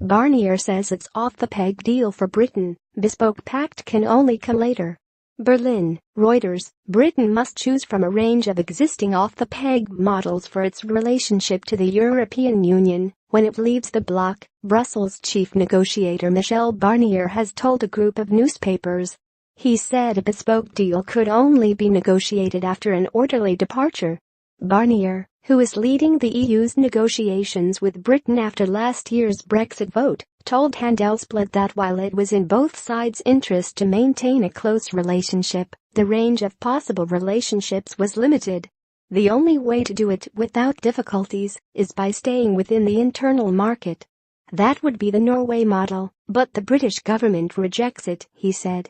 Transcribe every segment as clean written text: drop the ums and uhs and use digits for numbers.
Barnier says it's off-the-peg deal for Britain. Bespoke pact can only come later. Berlin, Reuters. Britain must choose from a range of existing off-the-peg models for its relationship to the European Union when it leaves the bloc, Brussels chief negotiator Michel Barnier has told a group of newspapers. He said a bespoke deal could only be negotiated after an orderly departure. Barnier, who is leading the EU's negotiations with Britain after last year's Brexit vote, told Handelsblatt that while it was in both sides' interest to maintain a close relationship, the range of possible relationships was limited. The only way to do it without difficulties is by staying within the internal market. That would be the Norway model, but the British government rejects it, he said.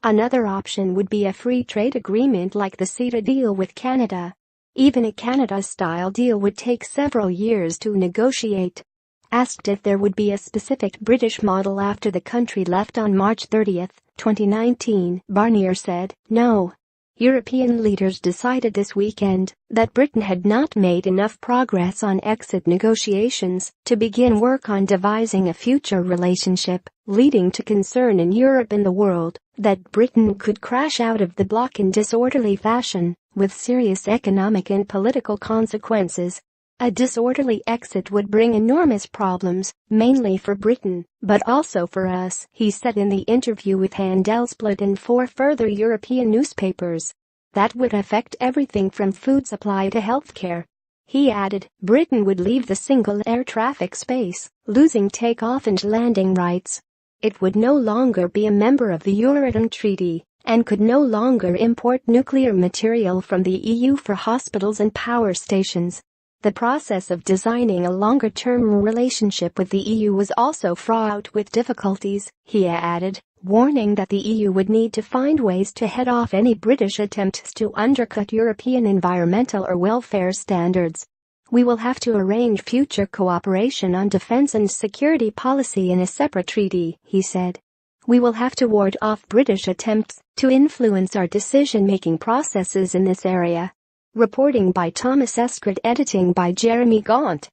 Another option would be a free trade agreement like the CETA deal with Canada. Even a Canada-style deal would take several years to negotiate. Asked if there would be a specific British model after the country left on March 30, 2019, Barnier said, "No. European leaders decided this weekend that Britain had not made enough progress on exit negotiations to begin work on devising a future relationship, leading to concern in Europe and the world that Britain could crash out of the bloc in disorderly fashion, with serious economic and political consequences. A disorderly exit would bring enormous problems, mainly for Britain, but also for us," he said in the interview with Handelsblatt and 4 further European newspapers. That would affect everything from food supply to healthcare. He added, Britain would leave the single air traffic space, losing takeoff and landing rights. It would no longer be a member of the Euratom Treaty and could no longer import nuclear material from the EU for hospitals and power stations. The process of designing a longer-term relationship with the EU was also fraught with difficulties, he added, warning that the EU would need to find ways to head off any British attempts to undercut European environmental or welfare standards. "We will have to arrange future cooperation on defense and security policy in a separate treaty," he said. "We will have to ward off British attempts to influence our decision-making processes in this area." Reporting by Thomas Eskrid, editing by Jeremy Gaunt.